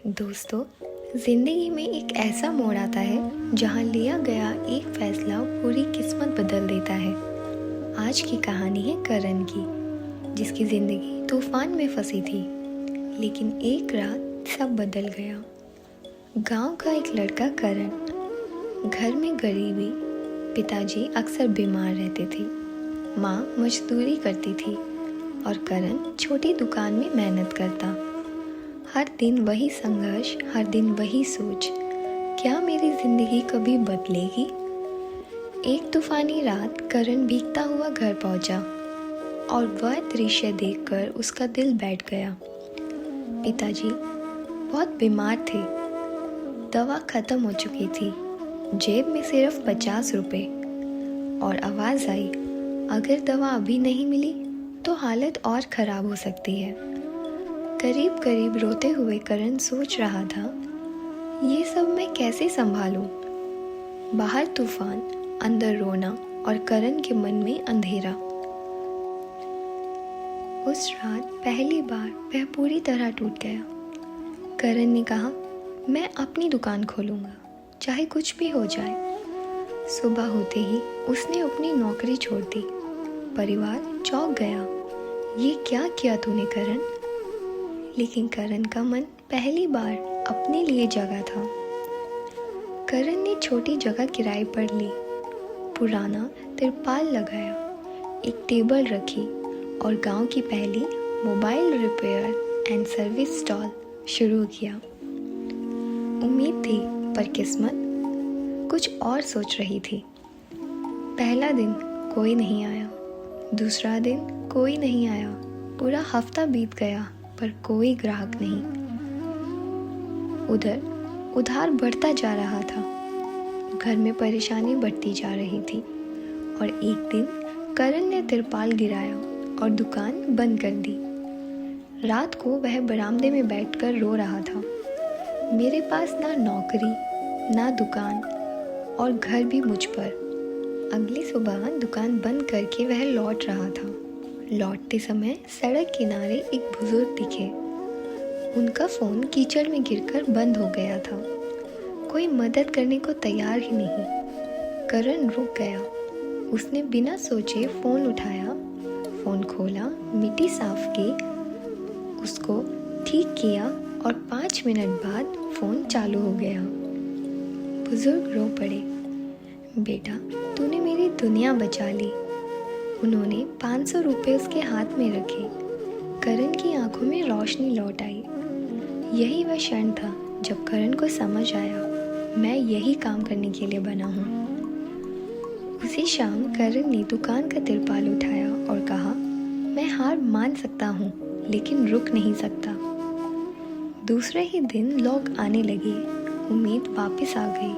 दोस्तों, ज़िंदगी में एक ऐसा मोड़ आता है जहाँ लिया गया एक फैसला पूरी किस्मत बदल देता है। आज की कहानी है करण की, जिसकी ज़िंदगी तूफान में फंसी थी, लेकिन एक रात सब बदल गया। गांव का एक लड़का करण, घर में गरीबी, पिताजी अक्सर बीमार रहते थे, माँ मजदूरी करती थी और करण छोटी दुकान में मेहनत करता। हर दिन वही संघर्ष, हर दिन वही सोच, क्या मेरी जिंदगी कभी बदलेगी? एक तूफानी रात करण भीगता हुआ घर पहुंचा और वह दृश्य देखकर उसका दिल बैठ गया। पिताजी बहुत बीमार थे, दवा खत्म हो चुकी थी, जेब में सिर्फ 50 रुपए और आवाज़ आई, अगर दवा अभी नहीं मिली तो हालत और ख़राब हो सकती है। करीब करीब रोते हुए करण सोच रहा था, ये सब मैं कैसे संभालूं? बाहर तूफान, अंदर रोना और करण के मन में अंधेरा। उस रात पहली बार वह पूरी तरह टूट गया। करण ने कहा, मैं अपनी दुकान खोलूंगा, चाहे कुछ भी हो जाए। सुबह होते ही उसने अपनी नौकरी छोड़ दी। परिवार चौंक गया, ये क्या किया तूने करण? लेकिन करण का मन पहली बार अपने लिए जगा था। करण ने छोटी जगह किराए पर ली, पुराना तिरपाल लगाया, एक टेबल रखी और गांव की पहली mobile repair and service stall शुरू किया। उम्मीद थी, पर किस्मत कुछ और सोच रही थी। पहला दिन कोई नहीं आया, दूसरा दिन कोई नहीं आया, पूरा हफ्ता बीत गया पर कोई ग्राहक नहीं। उधार बढ़ता जा रहा था, घर में परेशानी बढ़ती जा रही थी और एक दिन करण ने तिरपाल गिराया और दुकान बंद कर दी। रात को वह बरामदे में बैठकर रो रहा था, मेरे पास ना नौकरी, ना दुकान और घर भी मुझ पर। अगली सुबह दुकान बंद करके वह लौट रहा था। लौटते समय सड़क किनारे एक बुजुर्ग दिखे। उनका फ़ोन कीचड़ में गिरकर बंद हो गया था। कोई मदद करने को तैयार ही नहीं। करण रुक गया। उसने बिना सोचे फ़ोन उठाया, फ़ोन खोला, मिट्टी साफ की, उसको ठीक किया और 5 मिनट बाद फ़ोन चालू हो गया। बुजुर्ग रो पड़े, बेटा तूने मेरी दुनिया बचा ली। उन्होंने 500 रुपये उसके हाथ में रखे। करण की आंखों में रोशनी लौट आई। यही वह क्षण था जब करण को समझ आया, मैं यही काम करने के लिए बना हूँ। उसी शाम करण ने दुकान का तिरपाल उठाया और कहा, मैं हार मान सकता हूँ लेकिन रुक नहीं सकता। दूसरे ही दिन लोग आने लगे, उम्मीद वापस आ गई।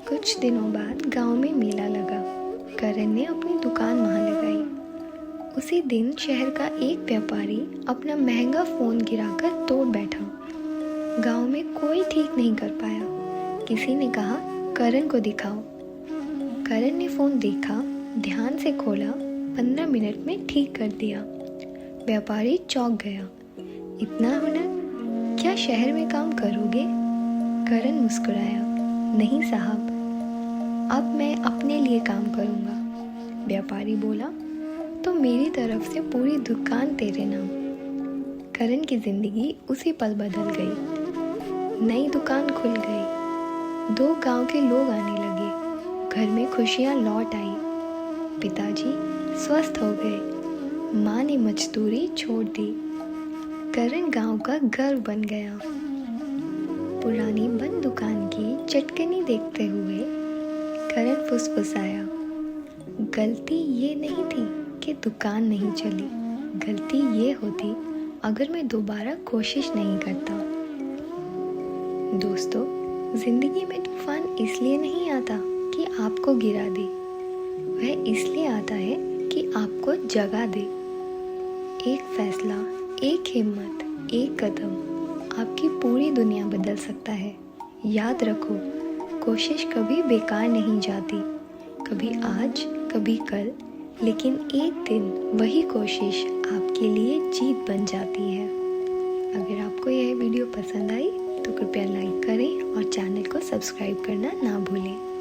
कुछ दिनों बाद गांव में मेला लगा। करण ने अपनी दुकान वहाँ लगाई। उसी दिन शहर का एक व्यापारी अपना महंगा फ़ोन गिराकर तोड़ बैठा। गांव में कोई ठीक नहीं कर पाया। किसी ने कहा, करण को दिखाओ। करण ने फ़ोन देखा, ध्यान से खोला, 15 मिनट में ठीक कर दिया। व्यापारी चौंक गया, इतना हुनर, क्या शहर में काम करोगे? करण मुस्कुराया, नहीं साहब, अब मैं अपने लिए काम करूँगा। व्यापारी बोला, तो मेरी तरफ से पूरी दुकान तेरे नाम। करण की ज़िंदगी उसी पल बदल गई। नई दुकान खुल गई, 2 गांव के लोग आने लगे, घर में खुशियाँ लौट आई। पिताजी स्वस्थ हो गए, माँ ने मजदूरी छोड़ दी। करण गांव का गर्व बन गया। पुरानी बंद दुकान की चटकनी देखते हुए करण फुसफुसाया, गलती ये नहीं थी कि दुकान नहीं चली, गलती ये होती अगर मैं दोबारा कोशिश नहीं करता। दोस्तों, जिंदगी में तूफान इसलिए नहीं आता कि आपको गिरा दे, वह इसलिए आता है कि आपको जगा दे। एक फैसला, एक हिम्मत, एक कदम आपकी पूरी दुनिया बदल सकता है। याद रखो, कोशिश कभी बेकार नहीं जाती, कभी आज, कभी कल, लेकिन एक दिन वही कोशिश आपके लिए जीत बन जाती है। अगर आपको आपको यह वीडियो पसंद आई तो कृपया लाइक करें और चैनल को सब्सक्राइब करना ना भूलें।